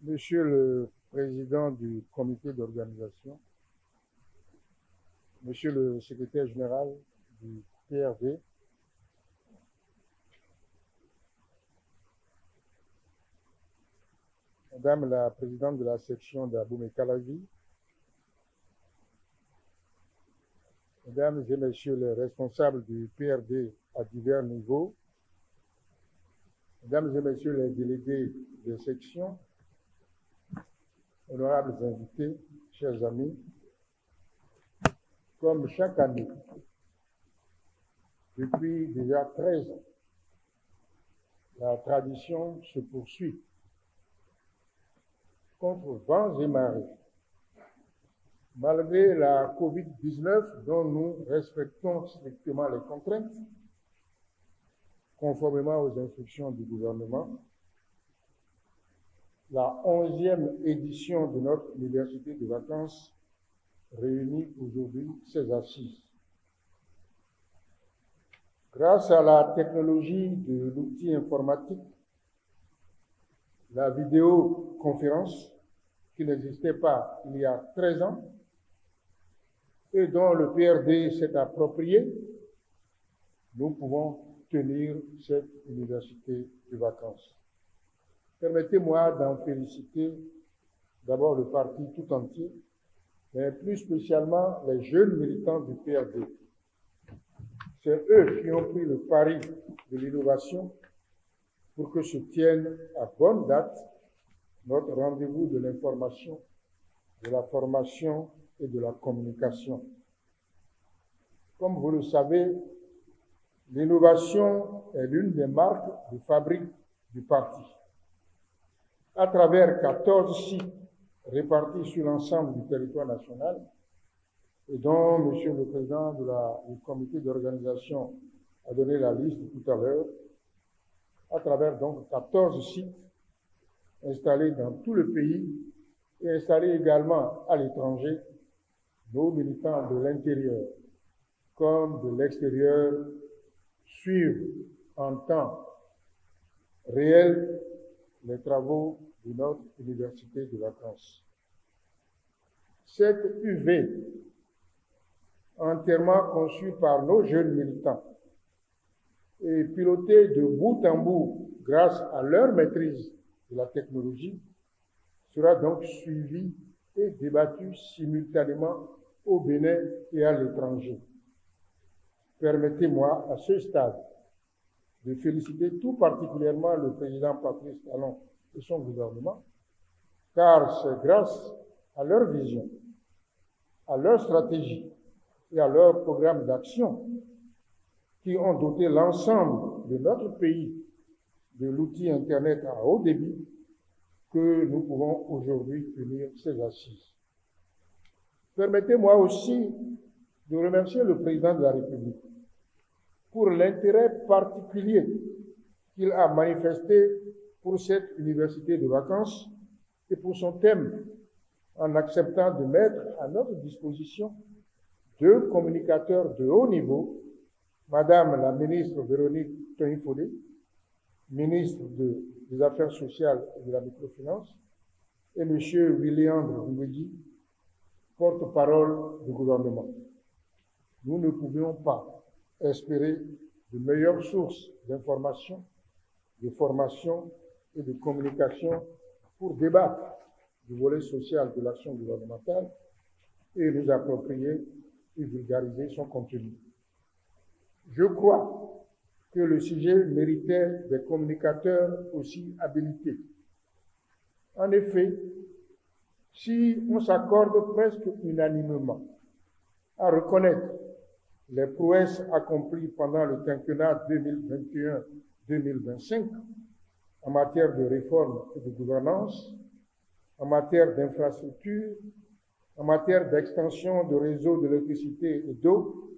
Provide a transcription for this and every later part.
Monsieur le Président du comité d'organisation, Monsieur le Secrétaire général du PRD, Madame la Présidente de la section d'Abomey-Calavi, Mesdames et Messieurs les responsables du PRD à divers niveaux, Mesdames et Messieurs les délégués des sections, honorables invités, chers amis, comme chaque année, depuis déjà 13 ans, la tradition se poursuit contre vents et marées. Malgré la COVID-19 dont nous respectons strictement les contraintes, conformément aux instructions du gouvernement, la 11e édition de notre université de vacances réunit aujourd'hui ses assises. Grâce à la technologie de l'outil informatique, la vidéoconférence, qui n'existait pas il y a 13 ans, et dont le PRD s'est approprié, nous pouvons tenir cette université de vacances. Permettez-moi d'en féliciter d'abord le parti tout entier, mais plus spécialement les jeunes militants du PRD. C'est eux qui ont pris le pari de l'innovation pour que se tienne à bonne date notre rendez-vous de l'information, de la formation et de la communication. Comme vous le savez, l'innovation est l'une des marques de fabrique du parti. À travers 14 sites répartis sur l'ensemble du territoire national, et dont Monsieur le Président du comité d'organisation a donné la liste tout à l'heure, à travers donc 14 sites installés dans tout le pays et installés également à l'étranger, nos militants de l'intérieur comme de l'extérieur suivent en temps réel les travaux de notre université de vacances. Cette UV, entièrement conçue par nos jeunes militants et pilotée de bout en bout grâce à leur maîtrise de la technologie, sera donc suivie et débattue simultanément au Bénin et à l'étranger. Permettez-moi à ce stade de féliciter tout particulièrement le président Patrice Talon et son gouvernement, car c'est grâce à leur vision, à leur stratégie et à leur programme d'action qui ont doté l'ensemble de notre pays de l'outil Internet à haut débit que nous pouvons aujourd'hui tenir ces assises. Permettez-moi aussi de remercier le président de la République pour l'intérêt particulier qu'il a manifesté pour cette université de vacances et pour son thème, en acceptant de mettre à notre disposition 2 communicateurs de haut niveau, Madame la ministre Véronique Toyin-Fodé, ministre des Affaires sociales et de la microfinance, et M. William Ngwedi, porte-parole du gouvernement. Nous ne pouvions pas espérer de meilleures sources d'information, de formation et de communication pour débattre du volet social de l'action gouvernementale et nous approprier et vulgariser son contenu. Je crois que le sujet méritait des communicateurs aussi habilités. En effet, si on s'accorde presque unanimement à reconnaître les prouesses accomplies pendant le quinquennat 2021-2025 en matière de réforme et de gouvernance, en matière d'infrastructure, en matière d'extension de réseaux d'électricité et d'eau,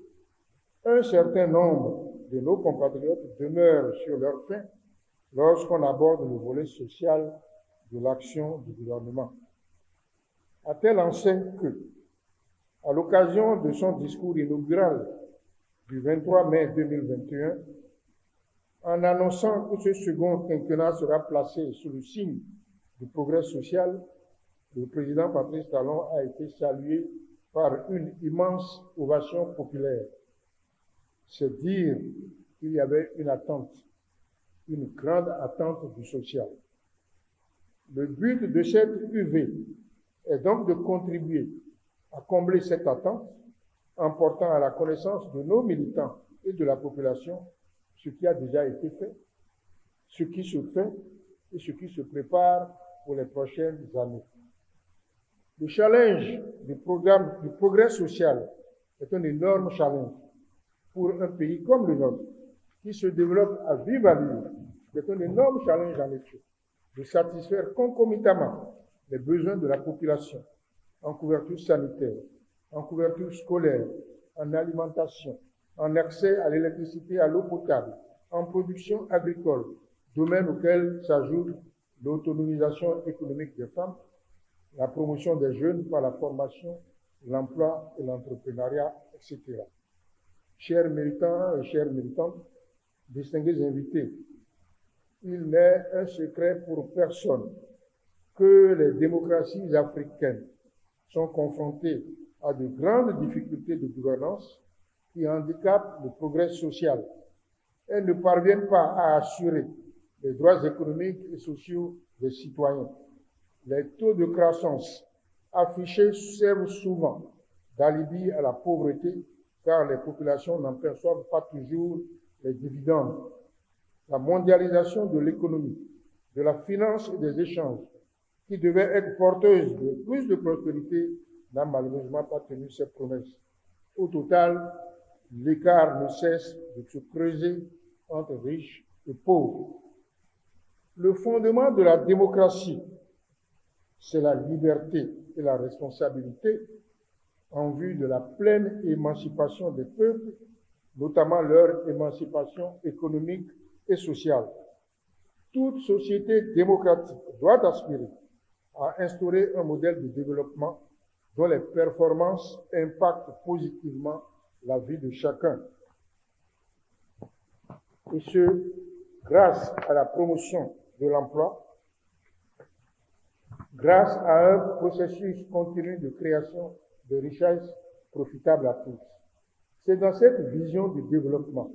un certain nombre de nos compatriotes demeurent sur leur faim lorsqu'on aborde le volet social de l'action du gouvernement. À telle enseigne que, à l'occasion de son discours inaugural du 23 mai 2021, en annonçant que ce second quinquennat sera placé sous le signe du progrès social, le président Patrice Talon a été salué par une immense ovation populaire. C'est dire qu'il y avait une attente, une grande attente du social. Le but de cette UV est donc de contribuer à combler cette attente en portant à la connaissance de nos militants et de la population ce qui a déjà été fait, ce qui se fait et ce qui se prépare pour les prochaines années. Le challenge du progrès social est un énorme challenge pour un pays comme le nôtre, qui se développe à vive allure. C'est un énorme challenge en effet, de satisfaire concomitamment les besoins de la population en couverture sanitaire, en couverture scolaire, en alimentation, en accès à l'électricité, à l'eau potable, en production agricole, domaine auquel s'ajoute l'autonomisation économique des femmes, la promotion des jeunes par la formation, l'emploi et l'entrepreneuriat, etc. Chers militants et chères militantes, distingués invités, il n'est un secret pour personne que les démocraties africaines sont confrontées à de grandes difficultés de gouvernance qui handicapent le progrès social. Elles ne parviennent pas à assurer les droits économiques et sociaux des citoyens. Les taux de croissance affichés servent souvent d'alibi à la pauvreté, car les populations n'en perçoivent pas toujours les dividendes. La mondialisation de l'économie, de la finance et des échanges, qui devait être porteuse de plus de prospérité, n'a malheureusement pas tenu ses promesses. Au total, l'écart ne cesse de se creuser entre riches et pauvres. Le fondement de la démocratie, c'est la liberté et la responsabilité en vue de la pleine émancipation des peuples, notamment leur émancipation économique et sociale. Toute société démocratique doit aspirer à instaurer un modèle de développement dont les performances impactent positivement la vie de chacun. Et ce, grâce à la promotion de l'emploi, grâce à un processus continu de création de richesses profitables à tous. C'est dans cette vision du développement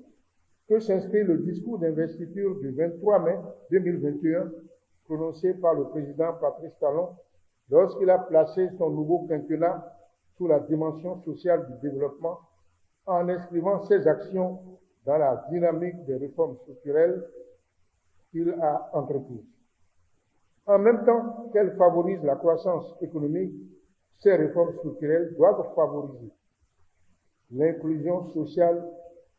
que s'inscrit le discours d'investiture du 23 mai 2021 prononcé par le président Patrice Talon lorsqu'il a placé son nouveau quinquennat sous la dimension sociale du développement en inscrivant ses actions dans la dynamique des réformes structurelles qu'il a entreprises. En même temps qu'elles favorisent la croissance économique, ces réformes structurelles doivent favoriser l'inclusion sociale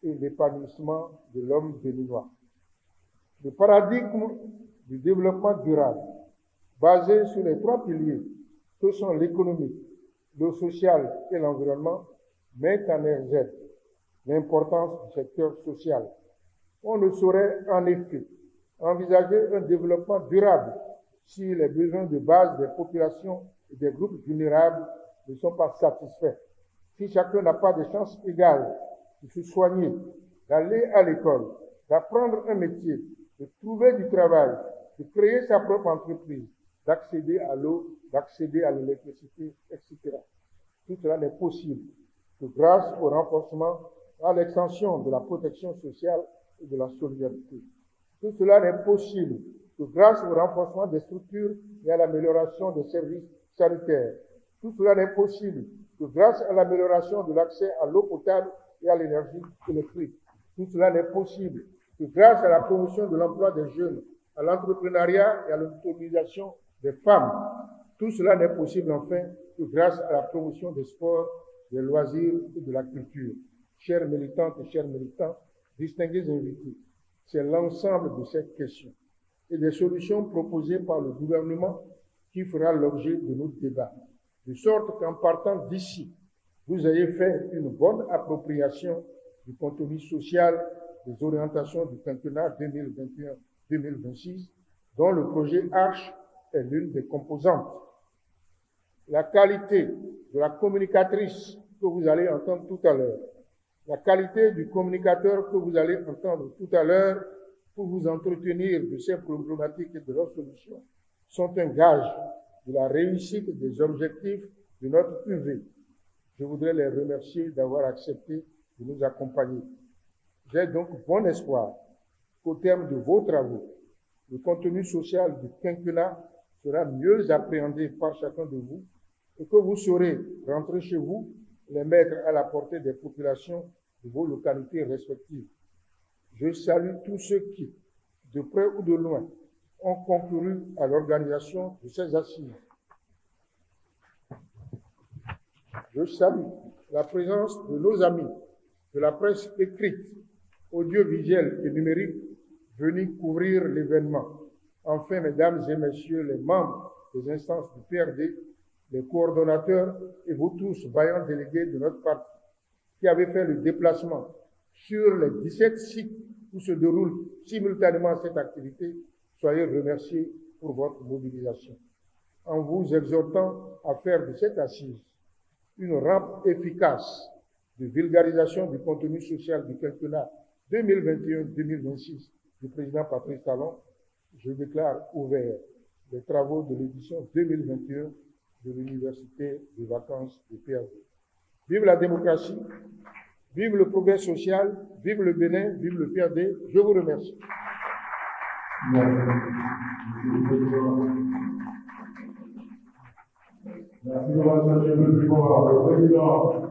et l'épanouissement de l'homme béninois. Le paradigme du développement durable, basé sur les trois piliers que sont l'économie, le social et l'environnement, met en exergue l'importance du secteur social. On ne saurait en effet envisager un développement durable si les besoins de base des populations et des groupes vulnérables ne sont pas satisfaits, si chacun n'a pas de chances égales de se soigner, d'aller à l'école, d'apprendre un métier, de trouver du travail, de créer sa propre entreprise, d'accéder à l'eau, d'accéder à l'électricité, etc. Tout cela n'est possible que grâce au renforcement, à l'extension de la protection sociale et de la solidarité. Tout cela n'est possible que grâce au renforcement des structures et à l'amélioration des services sanitaires. Tout cela n'est possible que grâce à l'amélioration de l'accès à l'eau potable et à l'énergie électrique. Tout cela n'est possible que grâce à la promotion de l'emploi des jeunes, à l'entrepreneuriat et à l'autonomisation des femmes. Tout cela n'est possible enfin que grâce à la promotion des sports, des loisirs et de la culture. Chères militantes et chers militants, distingués invités, c'est l'ensemble de ces questions et des solutions proposées par le gouvernement qui fera l'objet de nos débats. De sorte qu'en partant d'ici, vous ayez fait une bonne appropriation du contenu social des orientations du quinquennat 2021-2026, dont le projet Arche est l'une des composantes. La qualité de la communicatrice que vous allez entendre tout à l'heure, la qualité du communicateur que vous allez entendre tout à l'heure pour vous entretenir de ces problématiques et de leurs solutions sont un gage de la réussite des objectifs de notre UV. Je voudrais les remercier d'avoir accepté de nous accompagner. J'ai donc bon espoir qu'au terme de vos travaux, le contenu social du quinquennat sera mieux appréhendé par chacun de vous et que vous saurez rentrer chez vous, les mettre à la portée des populations de vos localités respectives. Je salue tous ceux qui, de près ou de loin, ont concouru à l'organisation de ces assises. Je salue la présence de nos amis de la presse écrite, audiovisuelle et numérique venus couvrir l'événement. Enfin, mesdames et messieurs les membres des instances du PRD, les coordonnateurs et vous tous, vaillants délégués de notre parti, qui avez fait le déplacement sur les 17 sites où se déroule simultanément cette activité, soyez remerciés pour votre mobilisation. En vous exhortant à faire de cette assise une rampe efficace de vulgarisation du contenu social du quinquennat 2021-2026 du président Patrice Talon, je déclare ouvert les travaux de l'édition 2021 de l'Université des vacances de PRD. Vive la démocratie, vive le progrès social, vive le Bénin, vive le PRD. Je vous remercie. Merci, le président.